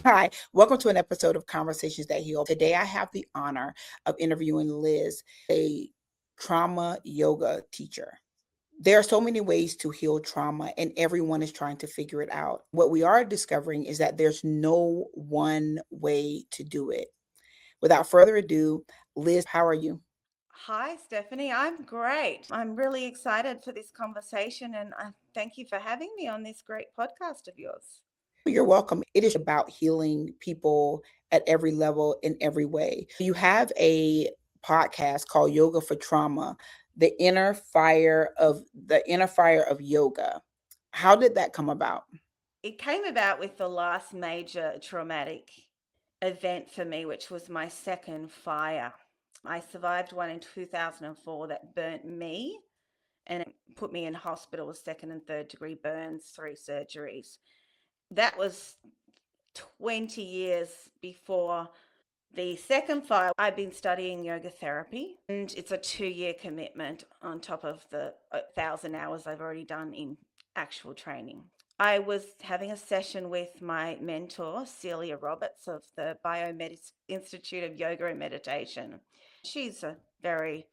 Hi, welcome to an episode of Conversations That Heal. Today I have the honor of interviewing Liz, a trauma yoga teacher. There are so many ways to heal trauma, and everyone is trying to figure it out. What we are discovering is that there's no one way to do it. Without further ado, Liz, how are you? Hi, Stephanie. I'm great. I'm really excited for this conversation and I thank you for having me on this great podcast of yours. You're welcome. It is about healing people at every level in every way. You have a podcast called Yoga for Trauma, the inner fire of yoga. How did that come about? It came about with the last major traumatic event for me, which was my second fire. I survived one in 2004 that burnt me and it put me in hospital with second and third degree burns, 3 surgeries. That was 20 years before the second file. I've been studying yoga therapy, and it's a 2 year commitment on top of the 1,000 hours I've already done in actual training. I was having a session with my mentor, Celia Roberts of the Biomedical Institute of Yoga and Meditation. She's a very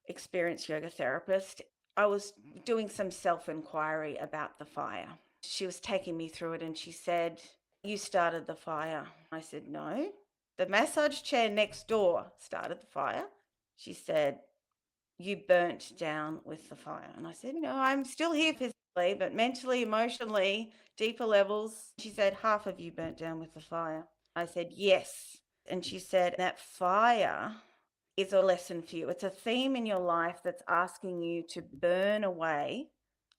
experienced yoga therapist. I was doing some self inquiry about the fire. She was taking me through it and she said, "You started the fire." I said, "No, the massage chair next door started the fire." She said, "You burnt down with the fire." And I said, "No, I'm still here physically, but mentally, emotionally, deeper levels." She said, "Half of you burnt down with the fire." I said, "Yes." And she said, "That fire is a lesson for you. It's a theme in your life that's asking you to burn away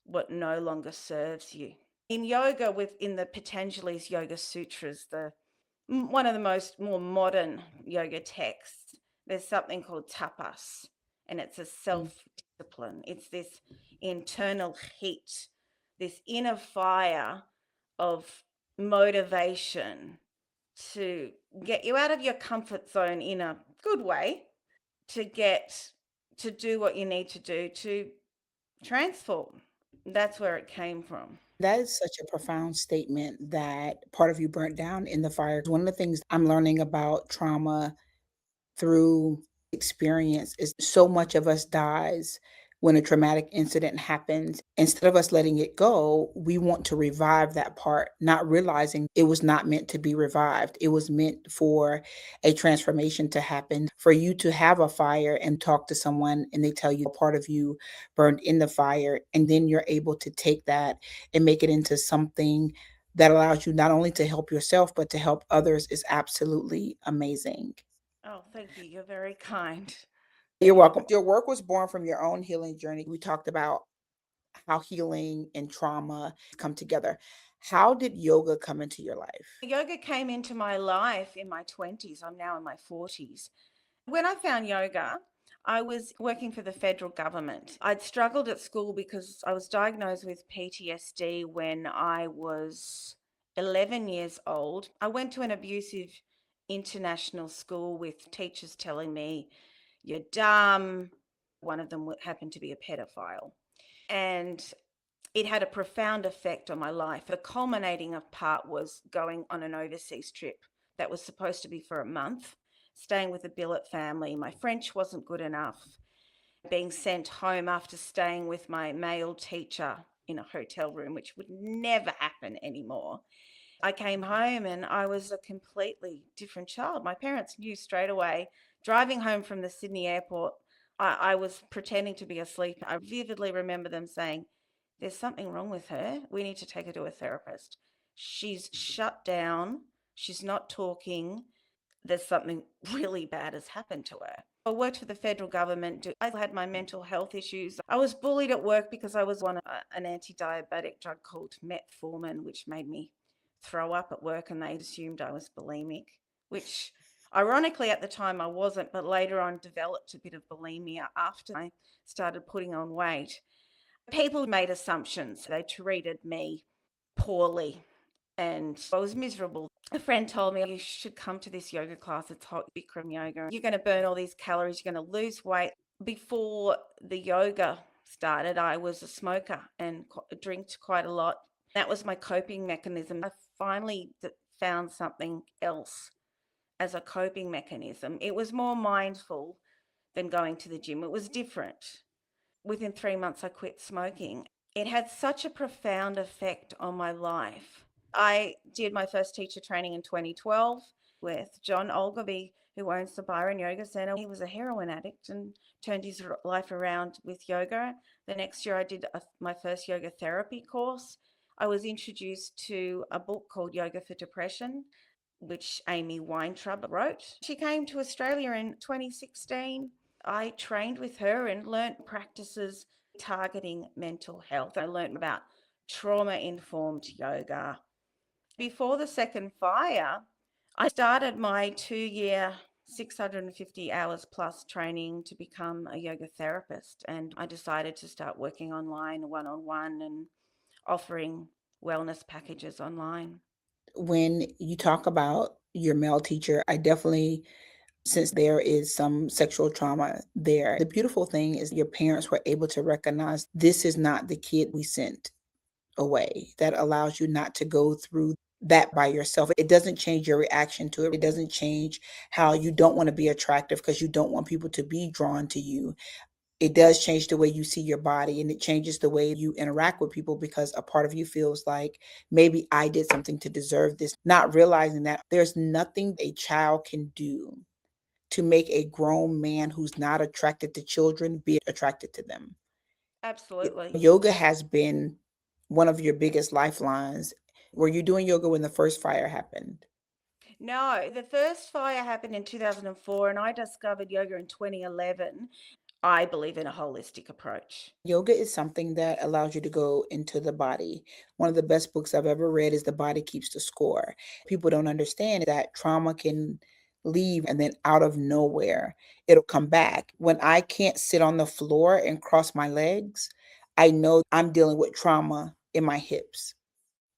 what no longer serves you." In yoga, within the Patanjali's Yoga Sutras, the one of the more modern yoga texts, there's something called tapas, and it's a Mm. self discipline. It's this internal heat, this inner fire of motivation to get you out of your comfort zone in a good way, to get to do what you need to do to transform. That's where it came from. That is such a profound statement that part of you burnt down in the fire. One of the things I'm learning about trauma through experience is so much of us dies when a traumatic incident happens. Instead of us letting it go, we want to revive that part, not realizing it was not meant to be revived. It was meant for a transformation to happen, for you to have a fire and talk to someone and they tell you a part of you burned in the fire. And then you're able to take that and make it into something that allows you not only to help yourself, but to help others is absolutely amazing. Oh, thank you. You're very kind. You're welcome. Your work was born from your own healing journey. We talked about how healing and trauma come together. How did yoga come into your life? Yoga came into my life in my 20s. I'm now in my 40s. When I found yoga, I was working for the federal government. I'd struggled at school because I was diagnosed with PTSD when I was 11 years old. I went to an abusive international school with teachers telling me, "You're dumb." One of them happened to be a pedophile. And it had a profound effect on my life. The culminating of part was going on an overseas trip that was supposed to be for a month, staying with a billet family. My French wasn't good enough, being sent home after staying with my male teacher in a hotel room, which would never happen anymore. I came home and I was a completely different child. My parents knew straight away. Driving home from the Sydney airport, I was pretending to be asleep. I vividly remember them saying, "There's something wrong with her. We need to take her to a therapist. She's shut down. She's not talking. There's something really bad has happened to her." I worked for the federal government. I had my mental health issues. I was bullied at work because I was on an anti diabetic drug called metformin, which made me throw up at work, and they assumed I was bulimic, which ironically at the time I wasn't, but later on developed a bit of bulimia after I started putting on weight. People made assumptions. They treated me poorly and I was miserable. A friend told me, "You should come to this yoga class. It's hot Bikram yoga. You're going to burn all these calories. You're going to lose weight." Before the yoga started, I was a smoker and drinked quite a lot. That was my coping mechanism. I finally found something else as a coping mechanism. It was more mindful than going to the gym. It was different. Within 3 months, I quit smoking. It had such a profound effect on my life. I did my first teacher training in 2012 with John Olgaby, who owns the Byron Yoga Center. He was a heroin addict and turned his life around with yoga. The next year, I did my first yoga therapy course. I was introduced to a book called Yoga for Depression, which Amy Weintraub wrote. She came to Australia in 2016. I trained with her and learnt practices targeting mental health. I learnt about trauma-informed yoga. Before the second fire, I started my 2-year 650 hours plus training to become a yoga therapist, and I decided to start working online one-on-one and offering wellness packages online. When you talk about your male teacher, I definitely, since there is some sexual trauma there, the beautiful thing is your parents were able to recognize this is not the kid we sent away. That allows you not to go through that by yourself. It doesn't change your reaction to it. It doesn't change how you don't want to be attractive because you don't want people to be drawn to you. It does change the way you see your body, and it changes the way you interact with people because a part of you feels like maybe I did something to deserve this, not realizing that there's nothing a child can do to make a grown man who's not attracted to children be attracted to them. Absolutely. Yoga has been one of your biggest lifelines. Were you doing yoga when the first fire happened? No, the first fire happened in 2004, and I discovered yoga in 2011. I believe in a holistic approach. Yoga is something that allows you to go into the body. One of the best books I've ever read is The Body Keeps the Score. People don't understand that trauma can leave and then out of nowhere, it'll come back. When I can't sit on the floor and cross my legs, I know I'm dealing with trauma in my hips.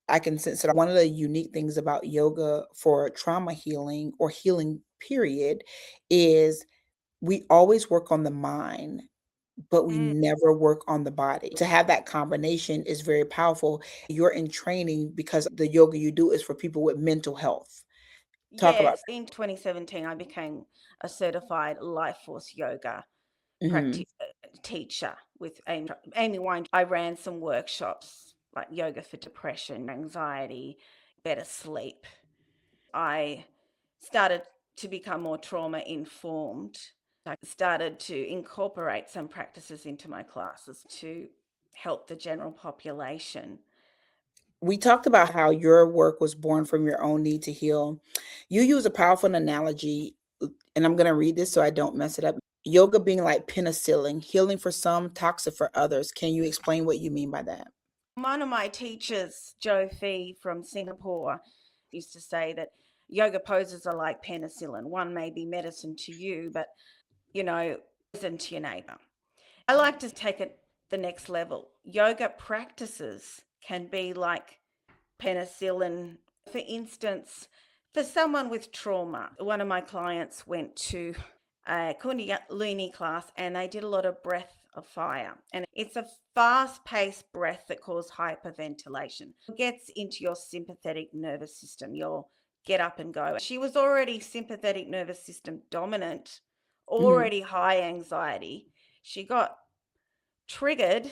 I can sense it. One of the unique things about yoga for trauma healing or healing, period, is we always work on the mind, but we Mm, never work on the body. To have that combination is very powerful. You're in training because the yoga you do is for people with mental health. Talk about yes, in 2017, I became a certified life force yoga that. Mhm. teacher with Amy Wine. I ran some workshops like yoga for depression, anxiety, better sleep. I started to become more trauma informed. I started to incorporate some practices into my classes to help the general population. We talked about how your work was born from your own need to heal. You use a powerful analogy, and I'm gonna read this so I don't mess it up. Yoga being like penicillin, healing for some, toxic for others. Can you explain what you mean by that? One of my teachers, Joe Fee from Singapore, used to say that yoga poses are like penicillin. One may be medicine to you, but poison to your neighbor. I like to take it the next level. Yoga practices can be like penicillin. For instance, for someone with trauma, one of my clients went to a Kundalini class and they did a lot of breath of fire. And it's a fast paced breath that causes hyperventilation. It gets into your sympathetic nervous system, your get up and go. She was already sympathetic nervous system dominant, Mhm. already high anxiety. She got triggered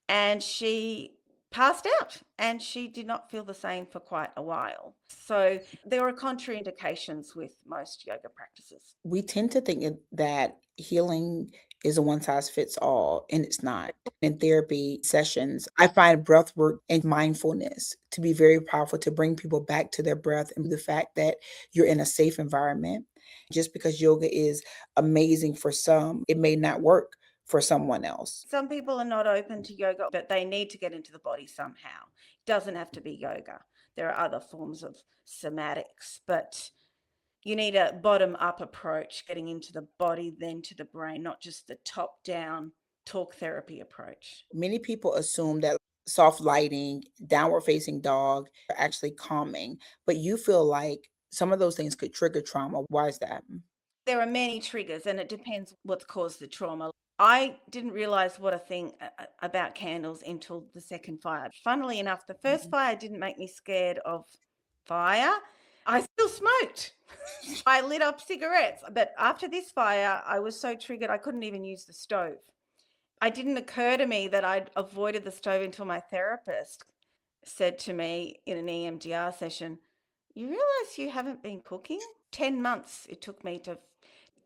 and she passed out and she did not feel the same for quite a while. So there are contraindications with most yoga practices. We tend to think that healing is a one size fits all, and it's not. In therapy sessions, I find breath work and mindfulness to be very powerful to bring people back to their breath and the fact that you're in a safe environment. Just because yoga is amazing for some, it may not work for someone else. Some people are not open to yoga, but they need to get into the body somehow. It doesn't have to be yoga. There are other forms of somatics, but you need a bottom up approach, getting into the body, then to the brain, not just the top down talk therapy approach. Many people assume that soft lighting, downward facing dog are actually calming, but you feel like some of those things could trigger trauma. Why is that? There are many triggers and it depends what's caused the trauma. I didn't realize what a thing about candles until the second fire. Funnily enough, the first Mhm. fire didn't make me scared of fire. I still smoked. I lit up cigarettes. But after this fire, I was so triggered I couldn't even use the stove. It didn't occur to me that I'd avoided the stove until my therapist said to me in an EMDR session, "You realize you haven't been cooking?" 10 months it took me to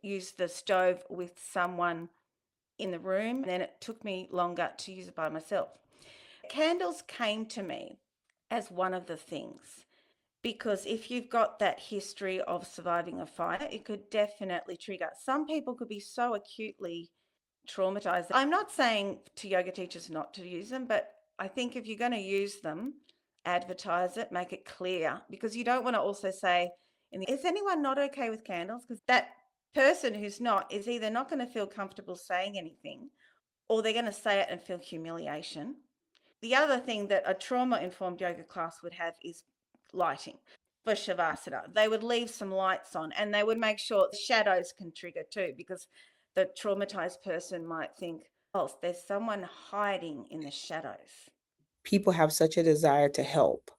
use the stove with someone in the room, and then it took me longer to use it by myself. Candles came to me as one of the things, because if you've got that history of surviving a fire, it could definitely trigger. Some people could be so acutely traumatized. I'm not saying to yoga teachers not to use them, but I think if you're going to use them, advertise it, make it clear, because you don't want to also say, is anyone not okay with candles? Because that person who's not is either not going to feel comfortable saying anything, or they're going to say it and feel humiliation. The other thing that a trauma-informed yoga class would have is lighting. For Shavasana, they would leave some lights on, and they would make sure shadows can trigger too, because the traumatized person might think, oh, there's someone hiding in the shadows. People have such a desire to help,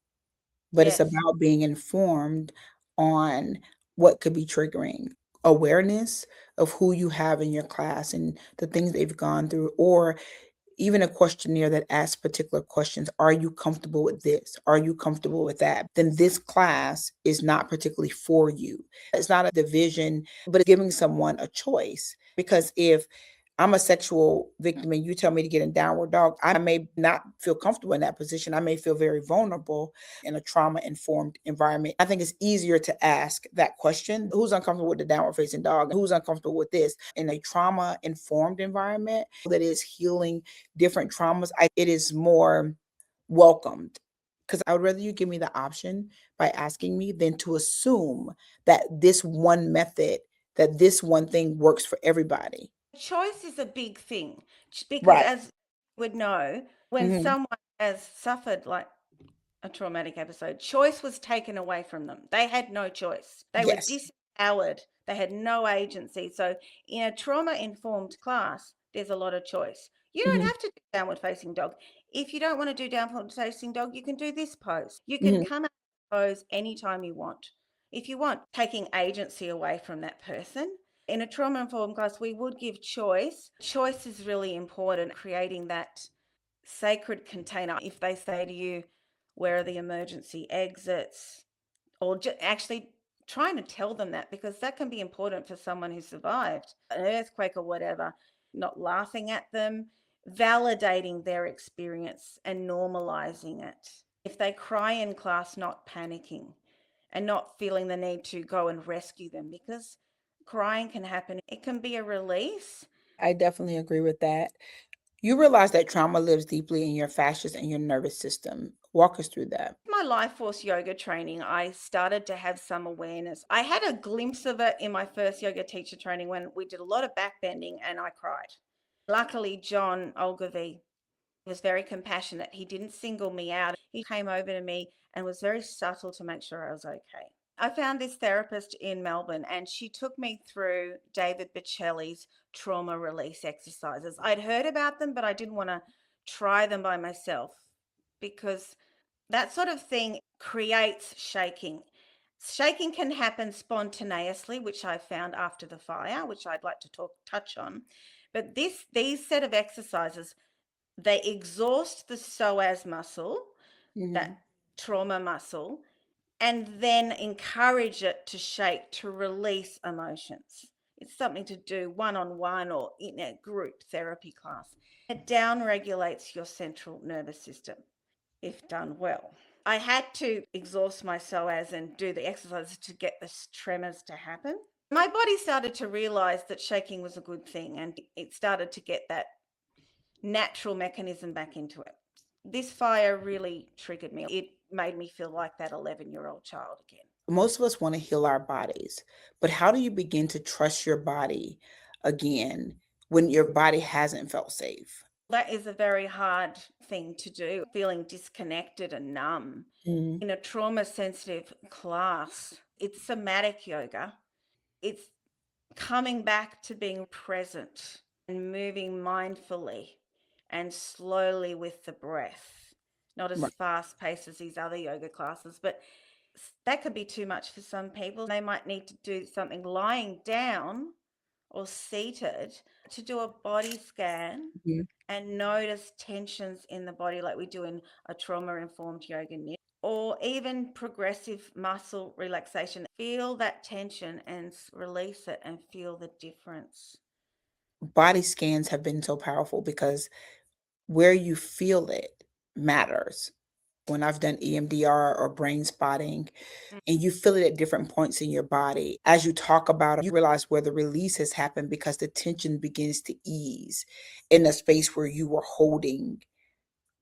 but it's Yes. about being informed on what could be triggering. Awareness of who you have in your class and the things they've gone through, or even a questionnaire that asks particular questions. Are you comfortable with this? Are you comfortable with that? Then this class is not particularly for you. It's not a division, but it's giving someone a choice. Because if I'm a sexual victim and you tell me to get in downward dog, I may not feel comfortable in that position. I may feel very vulnerable in a trauma informed environment. I think it's easier to ask that question: who's uncomfortable with the downward facing dog? Who's uncomfortable with this? In a trauma informed environment that is healing different traumas, it is more welcomed. Because I would rather you give me the option by asking me than to assume that this one method, that this one thing works for everybody. Choice is a big thing, because Right. as you would know, when Mhm. someone has suffered like a traumatic episode, choice was taken away from them. They had no choice. They were Yes. disempowered. They had no agency. So in a trauma informed class, there's a lot of choice. You don't Mhm. have to do downward facing dog. If you don't want to do downward facing dog, you can do this pose. You can Mhm. come out of the pose anytime you want. If you want, taking agency away from that person. In a trauma informed class, we would give choice. Choice is really important, creating that sacred container. If they say to you, where are the emergency exits? Or actually trying to tell them that, because that can be important for someone who survived an earthquake or whatever, not laughing at them, validating their experience and normalizing it. If they cry in class, not panicking and not feeling the need to go and rescue them, because crying can happen. It can be a release. I definitely agree with that. You realize that trauma lives deeply in your fascias and your nervous system. Walk us through that. My life force yoga training, I started to have some awareness. I had a glimpse of it in my first yoga teacher training when we did a lot of back bending and I cried. Luckily, John Ogilvie was very compassionate. He didn't single me out. He came over to me and was very subtle to make sure I was okay. I found this therapist in Melbourne and she took me through David Bocelli's trauma release exercises. I'd heard about them, but I didn't want to try them by myself, because that sort of thing creates shaking. Shaking can happen spontaneously, which I found after the fire, which I'd like to touch on. But these set of exercises, they exhaust the psoas muscle, that Mhm. trauma muscle, and then encourage it to shake, to release emotions. It's something to do one on one or in a group therapy class. It down regulates your central nervous system if done well. I had to exhaust my psoas and do the exercises to get the tremors to happen. My body started to realize that shaking was a good thing, and it started to get that natural mechanism back into it. This fire really triggered me. It made me feel like that 11-year-old child again. Most of us want to heal our bodies, but how do you begin to trust your body again when your body hasn't felt safe? That is a very hard thing to do, feeling disconnected and numb. Mhm. In a trauma sensitive class, it's somatic yoga. It's coming back to being present and moving mindfully and slowly with the breath, not as Right. fast paced as these other yoga classes, but That could be too much for some people. They might need to do something lying down or seated to do a body scan Mhm. and notice tensions in the body like we do in a trauma-informed yoga knit, or even progressive muscle relaxation. Feel that tension and release it and feel the difference. Body scans have been so powerful because where you feel it matters. When I've done EMDR or brain spotting, and you feel it at different points in your body, as you talk about it, you realize where the release has happened because the tension begins to ease in the space where you were holding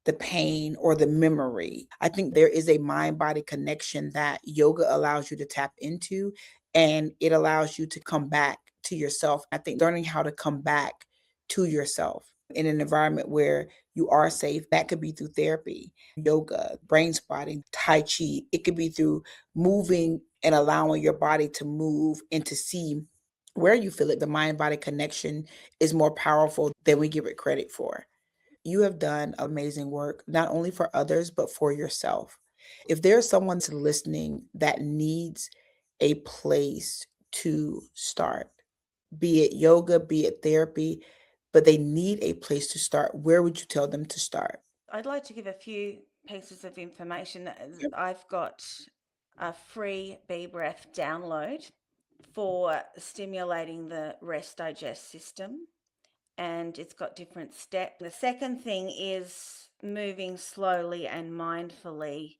the pain or the memory. I think there is a mind body connection that yoga allows you to tap into, and it allows you to come back to yourself. I think learning how to come back to yourself in an environment where you are safe, that could be through therapy, yoga, brain spotting, tai chi. It could be through moving and allowing your body to move and to see where you feel it. The mind body connection is more powerful than we give it credit for. You have done amazing work, not only for others, but for yourself. If there's someone listening that needs a place to start, be it yoga, be it therapy, but they need a place to start, where would you tell them to start? I'd like to give a few pieces of information. Yep. I've got a free Be Breath download for stimulating the rest digest system, and it's got different steps. The second thing is moving slowly and mindfully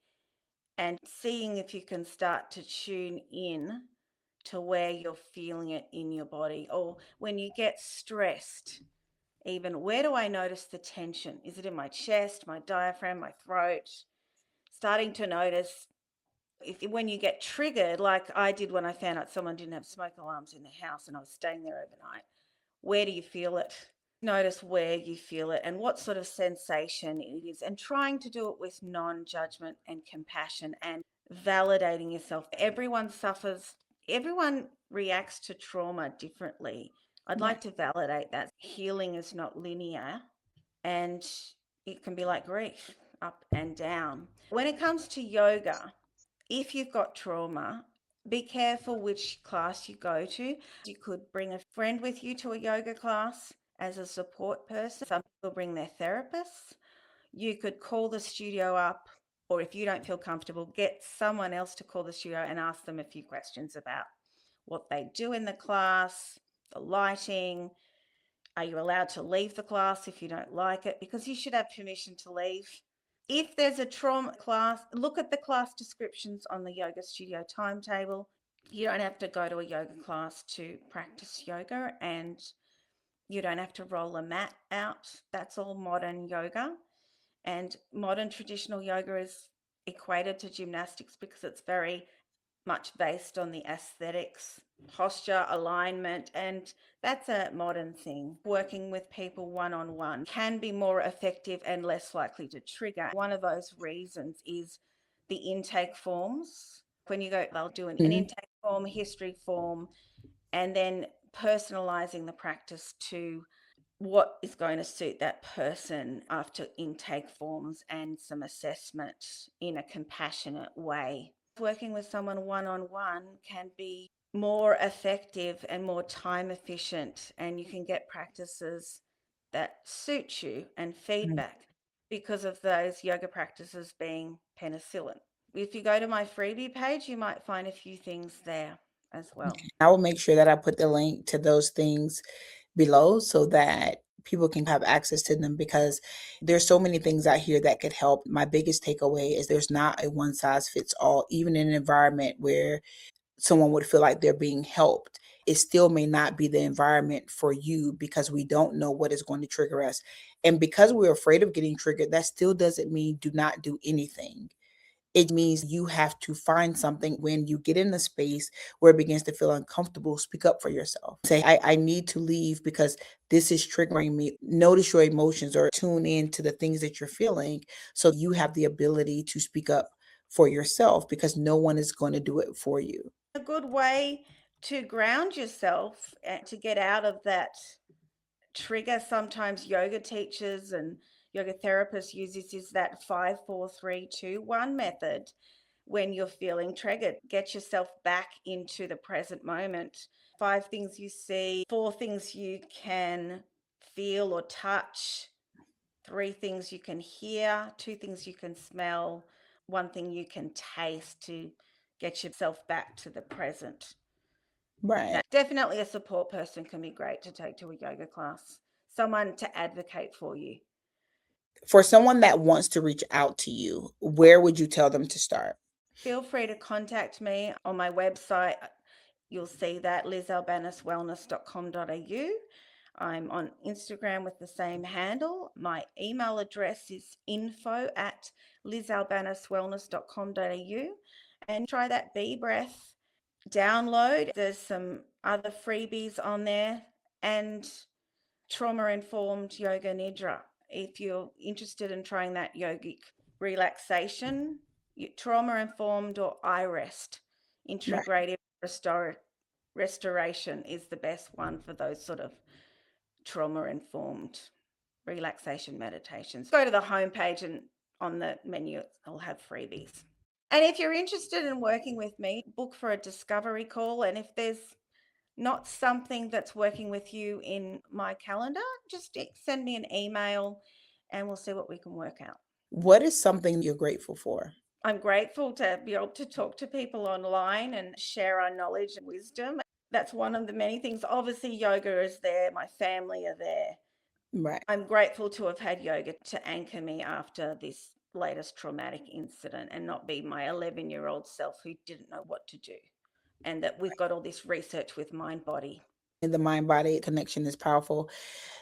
and seeing if you can start to tune in to where you're feeling it in your body, or when you get stressed, even where do I notice the tension? Is it in my chest, my diaphragm, my throat? Starting to notice if when you get triggered, like I did when I found out someone didn't have smoke alarms in the house and I was staying there overnight. Where do you feel it? Notice where you feel it and what sort of sensation it is, and trying to do it with non-judgment and compassion and validating yourself. Everyone suffers, everyone reacts to trauma differently. I'd Right. like to validate that healing is not linear, and it can be like grief, up and down. When it comes to yoga, if you've got trauma, be careful which class you go to. You could bring a friend with you to a yoga class as a support person. Some people bring their therapists. You could call the studio up, or if you don't feel comfortable, get someone else to call the studio and ask them a few questions about what they do in the class, the lighting. Are you allowed to leave the class if you don't like it? Because you should have permission to leave. If there's a trauma class, look at the class descriptions on the yoga studio timetable. You don't have to go to a yoga class to practice yoga, and you don't have to roll a mat out. That's all modern yoga. And modern traditional yoga is equated to gymnastics because it's very much based on the aesthetics, posture, alignment, and that's a modern thing. Working with people one on one can be more effective and less likely to trigger. One of those reasons is the intake forms. When you go, they'll do an Mhm. intake form, a history form, and then personalizing the practice to what is going to suit that person after intake forms and some assessment in a compassionate way. Working with someone one on one can be more effective and more time efficient, and you can get practices that suit you and Mm. feedback because of those yoga practices being penicillin. If you go to my freebie page, you might find a few things there as well. I will make sure that I put the link to those things below so that people can have access to them, because there's so many things out here that could help. My biggest takeaway is there's not a one size fits all, even in an environment where someone would feel like they're being helped. It still may not be the environment for you because we don't know what is going to trigger us. And because we're afraid of getting triggered, that still doesn't mean do not do anything. It means you have to find something. When you get in a space where it begins to feel uncomfortable, speak up for yourself. Say, I need to leave because this is triggering me. Notice your emotions or tune in to the things that you're feeling so you have the ability to speak up for yourself, because no one is going to do it for you. A good way to ground yourself and to get out of that trigger. Sometimes yoga teachers and yoga therapists use this, is that 5 4 3 2 1 method, when you're feeling triggered. Get yourself back into the present moment. 5 things you see, 4 things you can feel or touch, 3 things you can hear, 2 things you can smell, 1 thing you can taste to get yourself back to the present. Right. Definitely a support person can be great to take to a yoga class. Someone to advocate for you. For someone that wants to reach out to you, where would you tell them to start? Feel free to contact me on my website. You'll see that lizalbaniswellness.com.au. I'm on Instagram with the same handle. My email address is info@lizalbaniswellness.com.au. And try that Be Breath download. There's some other freebies on there, and trauma-informed yoga nidra. If you're interested in trying that yogic relaxation, trauma-informed or iRest, Right. integrative restoration is the best one for those sort of trauma-informed relaxation meditations. Go to the homepage and on the menu, it'll have freebies. And if you're interested in working with me, book for a discovery call. And if there's not something that's working with you in my calendar, just send me an email and we'll see what we can work out. What is something you're grateful for? I'm grateful to be able to talk to people online and share our knowledge and wisdom. That's one of the many things. Obviously, yoga is there, my family are there. Right. I'm grateful to have had yoga to anchor me after this latest traumatic incident and not be my 11-year-old self who didn't know what to do. And that we've got all this research with mind body. And the mind body connection is powerful.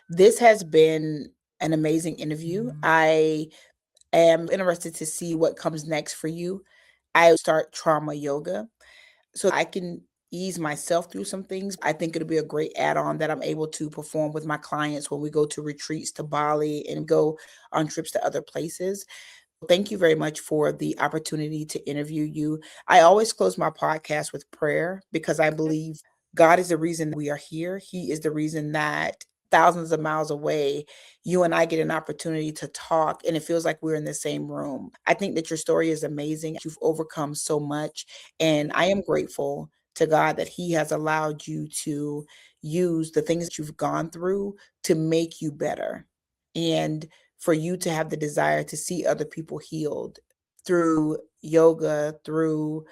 This has been an amazing interview. I am interested to see what comes next for you. I start trauma yoga so I can ease myself through some things. I think it'll be a great add-on that I'm able to perform with my clients when we go to retreats to Bali and go on trips to other places. Thank you very much for the opportunity to interview you. I always close my podcast with prayer because I believe God is the reason we are here. He is the reason that thousands of miles away, you and I get an opportunity to talk and it feels like we're in the same room. I think that your story is amazing. You've overcome so much. And I am grateful to God that He has allowed you to use the things that you've gone through to make you better. And for you to have the desire to see other people healed through yoga, through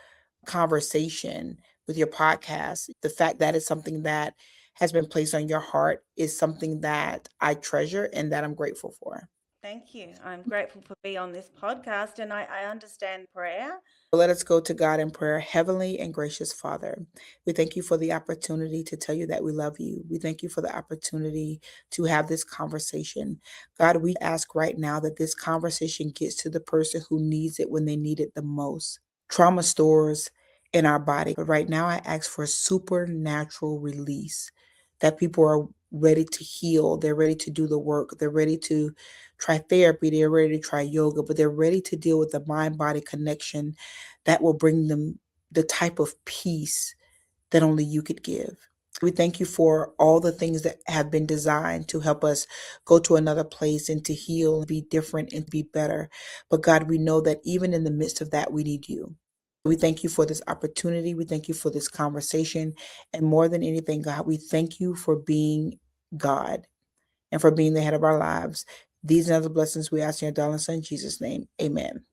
conversation with your podcast. The fact that it's something that has been placed on your heart is something that I treasure and that I'm grateful for. Thank you. I'm grateful for being on this podcast and I understand prayer. Let us go to God in prayer. Heavenly and gracious Father, we thank you for the opportunity to tell you that we love you. We thank you for the opportunity to have this conversation. God, we ask right now that this conversation gets to the person who needs it when they need it the most. Trauma stores in our body. But right now, I ask for a supernatural release that people are ready to heal. They're ready to do the work. They're ready to try therapy. They're ready to try yoga, but they're ready to deal with the mind body connection that will bring them the type of peace that only you could give. We thank you for all the things that have been designed to help us go to another place and to heal, be different, and be better. But God, we know that even in the midst of that, we need you. We thank you for this opportunity. We thank you for this conversation. And more than anything, God, we thank you for being God and for being the head of our lives. These and other blessings we ask in your darling son, Jesus' name. Amen.